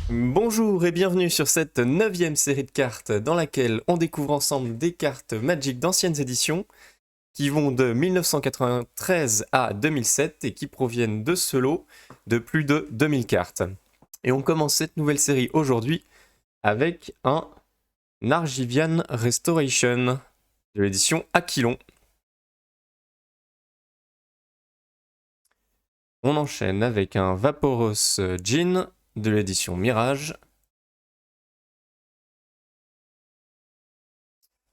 Bonjour et bienvenue sur cette 9e série de cartes dans laquelle on découvre ensemble des cartes Magic d'anciennes éditions qui vont de 1993 à 2007 et qui proviennent de ce lot de plus de 2000 cartes. Et on commence cette nouvelle série aujourd'hui avec un Nargivian Restoration de l'édition Aquilon. On enchaîne avec un Vaporos Djinn de l'édition Mirage.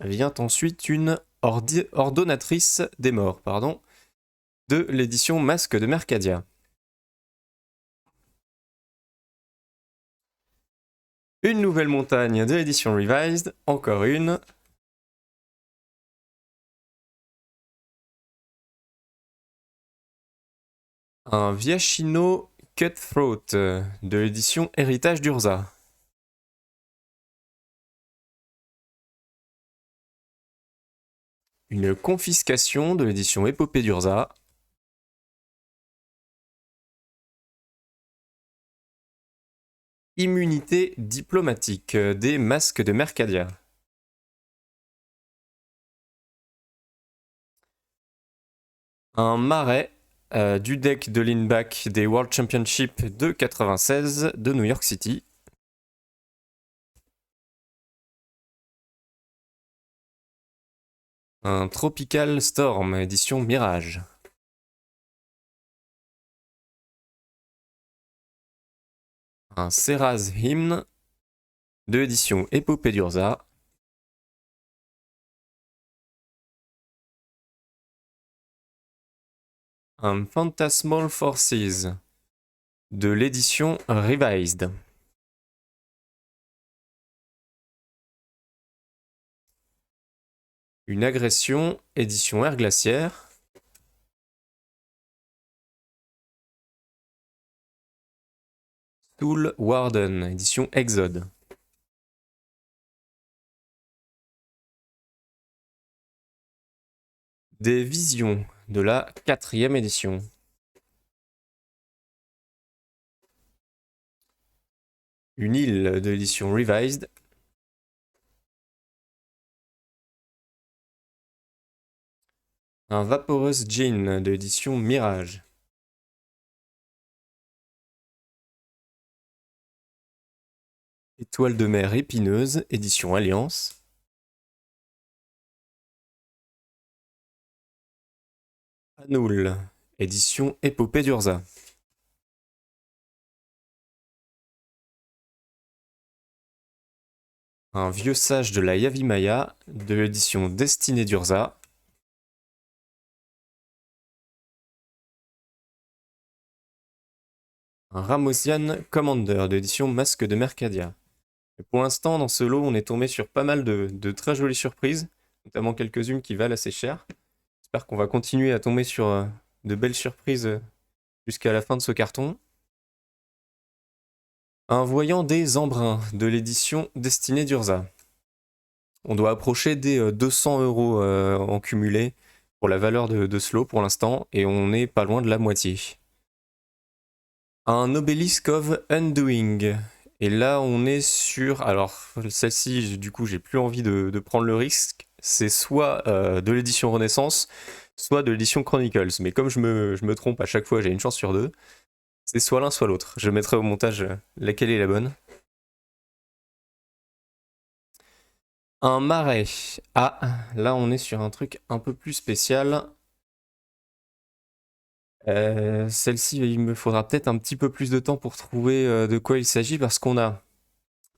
Vient ensuite une Ordonnatrice des Morts, de l'édition Masque de Mercadia. Une nouvelle montagne de l'édition Revised, encore une. Un Viashino Cutthroat de l'édition Héritage d'Urza. Une confiscation de l'édition Épopée d'Urza. Immunité diplomatique des Masques de Mercadia. Un marais du deck de Linback des World Championship de 96 de New York City. Un Tropical Storm édition Mirage. Un Serraz Hymn de l'édition Épopée d'Urza. Un Phantasmal Forces de l'édition Revised. Une agression édition Air Glaciaire. Soul Warden édition Exode. Des visions de la 4e édition. Une île de l'édition Revised. Un Vaporous Djinn de l'édition Mirage. Étoile de mer épineuse, édition Alliance. Anul, édition Épopée d'Urza. Un vieux sage de la Yavimaya, de l'édition Destinée d'Urza. Un Ramosian Commander de l'édition Masque de Mercadia. Et pour l'instant, dans ce lot, on est tombé sur pas mal de très jolies surprises, notamment quelques-unes qui valent assez cher. J'espère qu'on va continuer à tomber sur de belles surprises jusqu'à la fin de ce carton. Un Voyant des Embruns de l'édition Destinée d'Urza. On doit approcher des 200 € en cumulé pour la valeur de ce lot pour l'instant, et on n'est pas loin de la moitié. Un Obelisk of Undoing. Et là, on est sur... Alors, celle-ci, du coup, j'ai plus envie de prendre le risque. C'est soit de l'édition Renaissance, soit de l'édition Chronicles. Mais comme je me trompe à chaque fois, j'ai une chance sur deux. C'est soit l'un, soit l'autre. Je mettrai au montage laquelle est la bonne. Un marais. Ah, là, on est sur un truc un peu plus spécial. Celle-ci, il me faudra peut-être un petit peu plus de temps pour trouver de quoi il s'agit parce qu'on a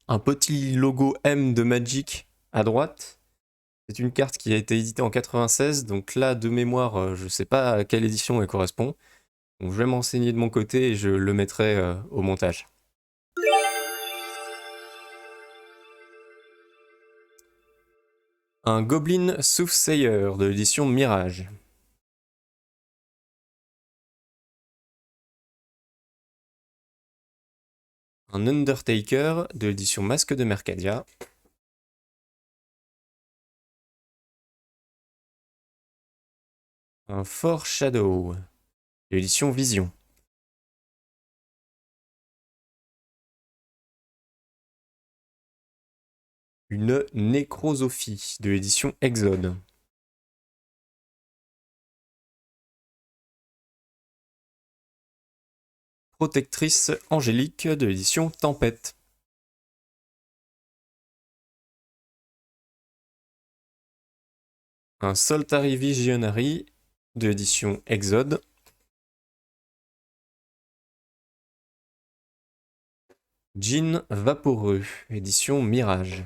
un petit logo M de Magic à droite. C'est une carte qui a été éditée en 96, donc là, de mémoire, je ne sais pas à quelle édition elle correspond. Donc je vais m'enseigner de mon côté et je le mettrai au montage. Un Goblin Soothsayer de l'édition Mirage. Un Undertaker de l'édition Masque de Mercadia. Un Foreshadow de l'édition Vision. Une nécrosophie de l'édition Exode. Protectrice angélique de l'édition Tempête. Un Soltari Visionary de l'édition Exode. Djinn vaporeux, édition Mirage.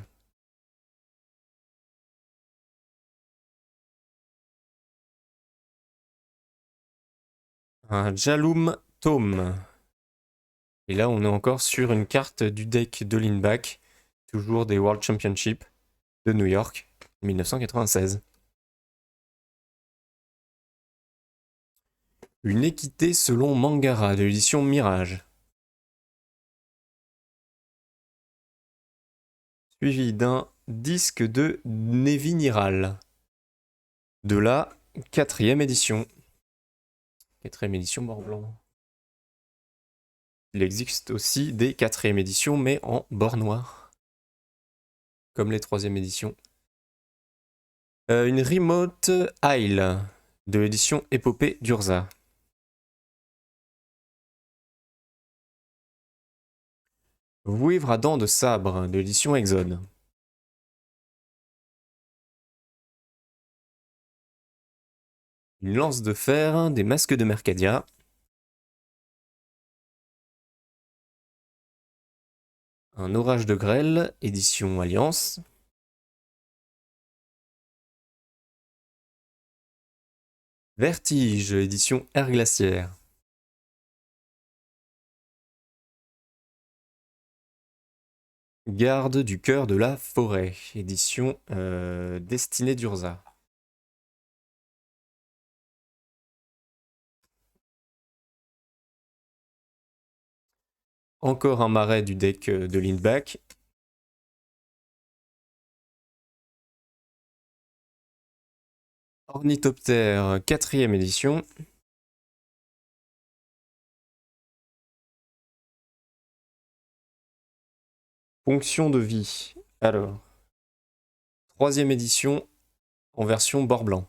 Un Jaloum Tome. Et là, on est encore sur une carte du deck de Lindback, toujours des World Championship de New York, 1996. Une équité selon Mangara de l'édition Mirage. Suivi d'un disque de Neviniral de la 4e édition. 4e édition bord blanc. Il existe aussi des 4e éditions, mais en bord noir. Comme les 3e éditions. Une Remote Isle de l'édition Épopée d'Urza. Vouivre à dents de sabre de l'édition Exode. Une lance de fer des masques de Mercadia. Un orage de grêle, édition Alliance. Vertige, édition Air Glaciaire. Garde du cœur de la forêt, édition Destinée d'Urza. Encore un marais du deck de Lindback. Ornithoptère, 4e édition. Fonction de vie. Alors, 3e édition en version bord blanc.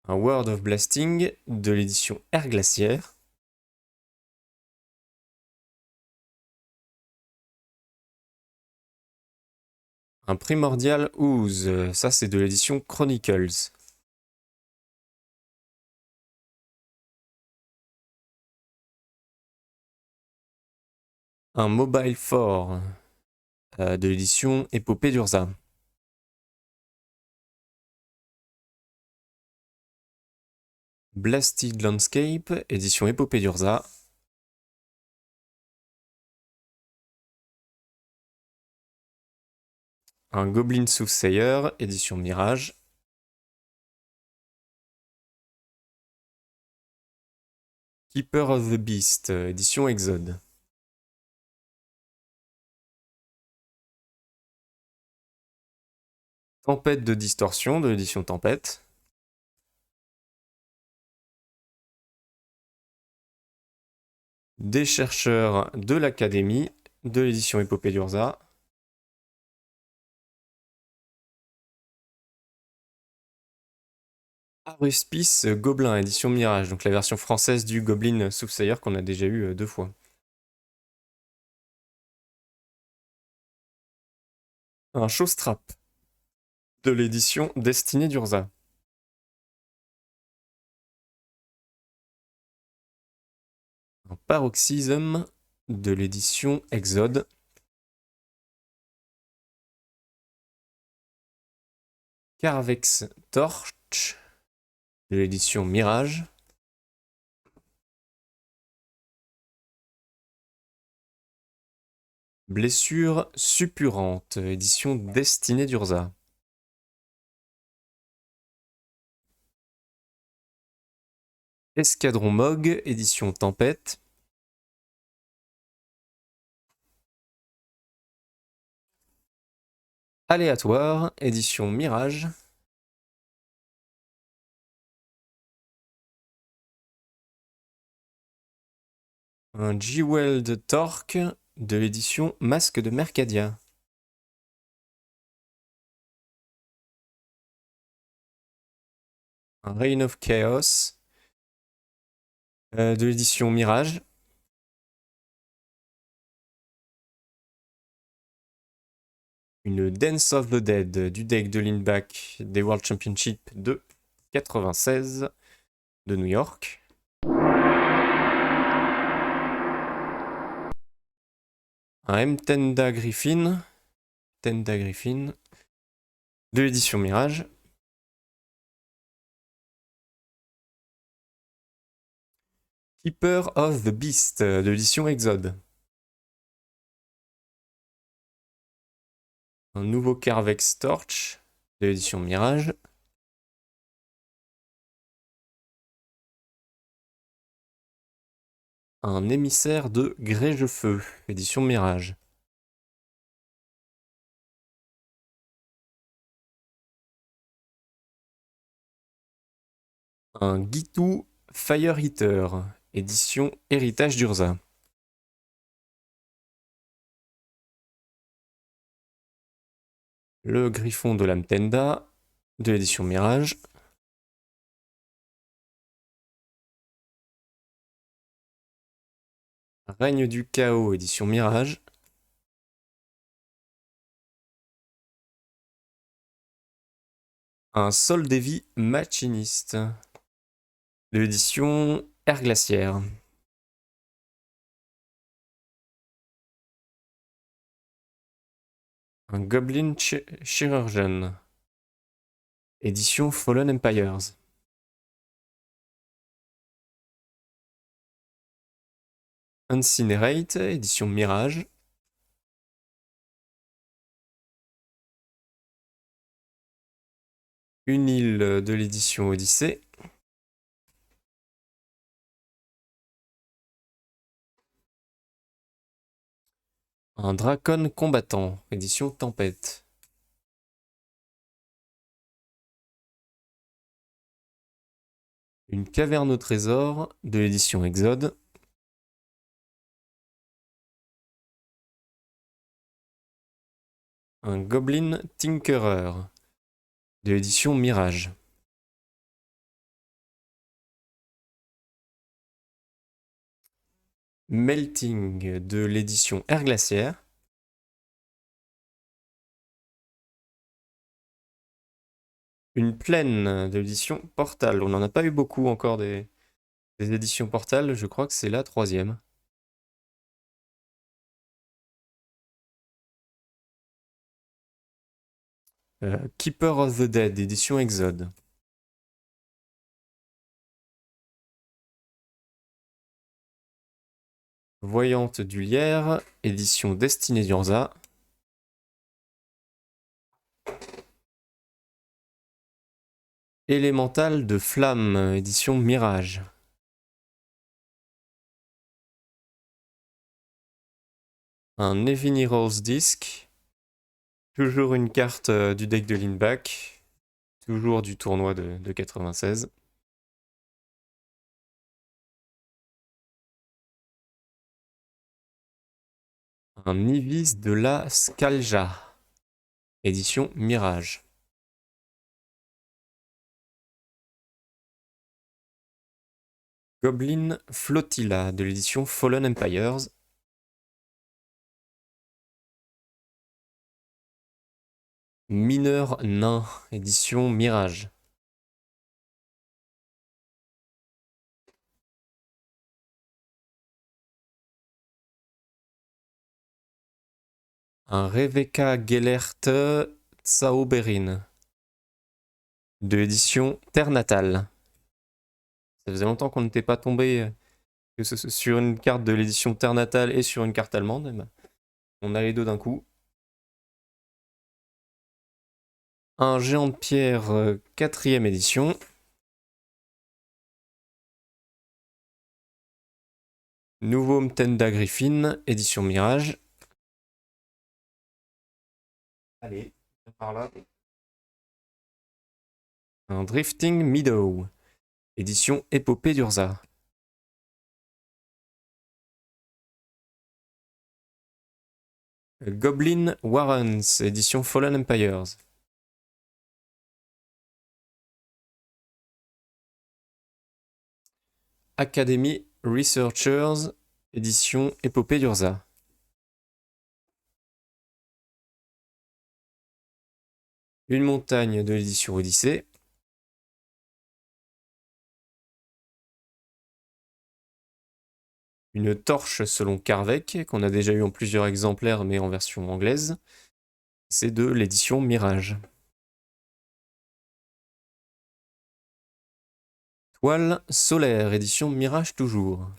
Un World of Blasting de l'édition Air Glaciaire. Un Primordial Ooze, ça c'est de l'édition Chronicles. Un Mobile Fort de l'édition Épopée d'Urza. Blasted Landscape, édition Épopée d'Urza. Un Goblin Soothsayer, édition Mirage. Keeper of the Beast, édition Exode. Tempête de distorsion de l'édition Tempête. Des chercheurs de l'Académie de l'édition Épopée d'Urza. Aruspice Gobelin, édition Mirage, donc la version française du Goblin Soothsayer qu'on a déjà eu 2 fois. Un Showstrap de l'édition Destinée d'Urza. Un Paroxysme de l'édition Exode. Carvex Torch de l'édition Mirage. Blessure suppurante, édition Destinée d'Urza. Escadron Mog, édition Tempête. Aléatoire, édition Mirage. Un G-Weld Torque de l'édition Masque de Mercadia. Un Reign of Chaos de l'édition Mirage. Une Dance of the Dead du deck de Lindback des World Championship de 96 de New York. Un M-Tenda Griffin. Tenda Griffin de l'édition Mirage. Keeper of the Beast de l'édition Exode. Un nouveau Carvex Torch de l'édition Mirage. Un émissaire de Grège-Feu, édition Mirage. Un Gitu Fire Eater, édition Héritage d'Urza. Le Griffon de l'Amtenda, de l'édition Mirage. Règne du Chaos, édition Mirage. Un Sol Devi Machiniste, de l'édition Air Glaciaire. Un Goblin Chirurgeon, édition Fallen Empires. Incinerate, édition Mirage. Une île de l'édition Odyssée. Un Dracon Combattant, édition Tempête. Une Caverne au Trésor, de l'édition Exode. Un Goblin Tinkerer, de l'édition Mirage. Melting, de l'édition Air Glaciaire. Une Plaine, de l'édition Portal. On n'en a pas eu beaucoup encore des éditions Portal, je crois que c'est la 3e. Keeper of the Dead, édition Exode. Voyante du Lierre, édition Destinée d'Urza. Élémental de Flamme, édition Mirage. Un Evin Heroes Disc. Toujours une carte du deck de Lindback. Toujours du tournoi de 96. Un Ivis de la Skalja, édition Mirage. Goblin Flotilla, de l'édition Fallen Empires. Mineur Nain, édition Mirage. Un Rebecca Gellert Zauberin, de l'édition Terre Natale. Ça faisait longtemps qu'on n'était pas tombé sur une carte de l'édition Terre Natale et sur une carte allemande. Eh ben, on a les deux d'un coup. Un Géant de Pierre 4e édition. Nouveau Mtenda Griffin, édition Mirage. Allez, par là. Un Drifting Meadow, édition Épopée d'Urza. Goblin Warrens, édition Fallen Empires. Academy Researchers, édition Épopée d'Urza. Une montagne de l'édition Odyssée. Une torche selon Carvec, qu'on a déjà eu en plusieurs exemplaires mais en version anglaise. C'est de l'édition Mirage. Toile solaire, édition Mirage toujours.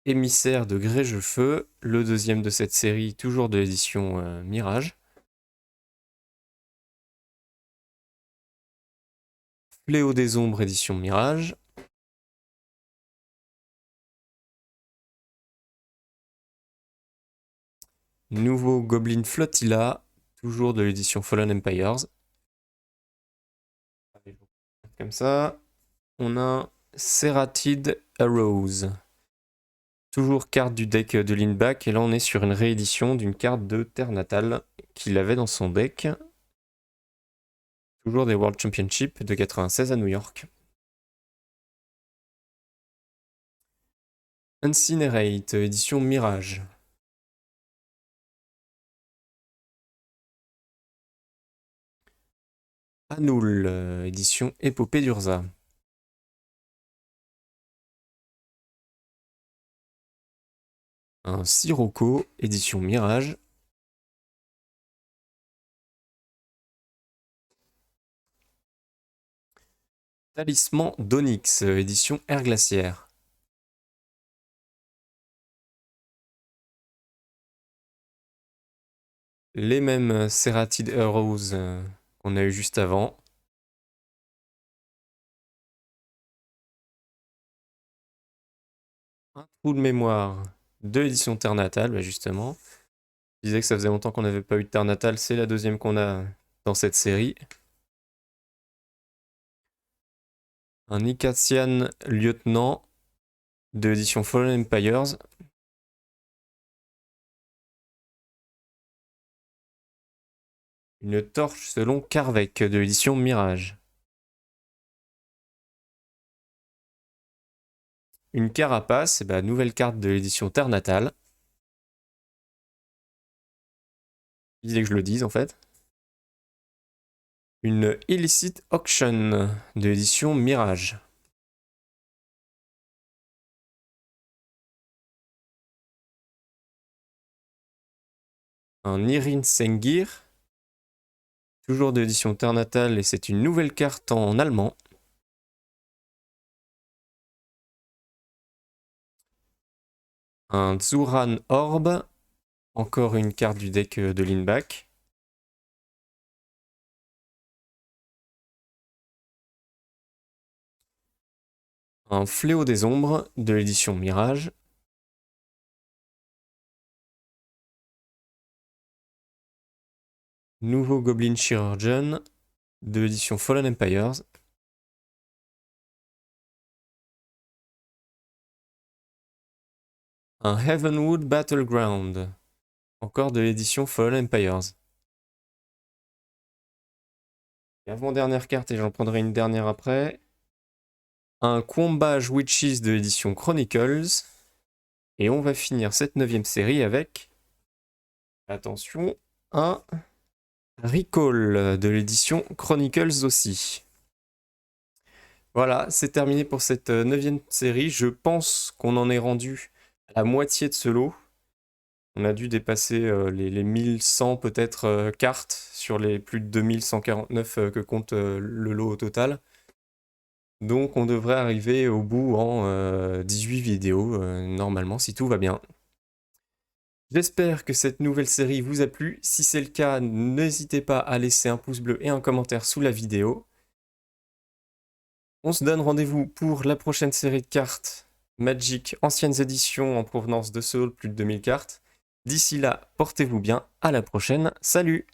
Émissaire de Grégefeu, le deuxième de cette série, toujours de l'édition Mirage. Fléau des ombres, édition Mirage. Nouveau Goblin Flotilla, toujours de l'édition Fallen Empires. Comme ça, on a Serratid Arrows. Toujours carte du deck de Lindback, et là on est sur une réédition d'une carte de Terre Natale qu'il avait dans son deck. Toujours des World Championship de 96 à New York. Incinerate, édition Mirage. Anul, édition Épopée d'Urza. Un Sirocco, édition Mirage. Talisman d'Onyx, édition Air Glaciaire. Les mêmes Serratid Arrows qu'on a eu juste avant. Un trou de mémoire de l'édition Terre Natale, bah justement. Je disais que ça faisait longtemps qu'on n'avait pas eu de Terre Natale, c'est la deuxième qu'on a dans cette série. Un Icatian Lieutenant de l'édition Fallen Empires. Une torche selon Carvec de l'édition Mirage. Une carapace, bah, nouvelle carte de l'édition Terre Natale. Il disait que je le dise en fait. Une Illicit Auction de l'édition Mirage. Un Irin Sengir, toujours de l'édition Terre Natale, et c'est une nouvelle carte en allemand. Un Zuran Orb, encore une carte du deck de Lindback. Un Fléau des Ombres de l'édition Mirage. Nouveau Goblin Chirurgeon de l'édition Fallen Empires. Un Heavenwood Battleground, encore de l'édition Fallen Empires. Et avant-dernière carte, et j'en prendrai une dernière après. Un Combage Witches de l'édition Chronicles. Et on va finir cette 9e série avec, attention, un Recall de l'édition Chronicles aussi. Voilà, c'est terminé pour cette 9e série. Je pense qu'on en est rendu à la moitié de ce lot. On a dû dépasser les 1100 peut-être cartes sur les plus de 2149 que compte le lot au total. Donc on devrait arriver au bout en 18 vidéos, normalement, si tout va bien. J'espère que cette nouvelle série vous a plu. Si c'est le cas, n'hésitez pas à laisser un pouce bleu et un commentaire sous la vidéo. On se donne rendez-vous pour la prochaine série de cartes Magic anciennes éditions en provenance de Seoul, plus de 2000 cartes. D'ici là, portez-vous bien, à la prochaine, salut!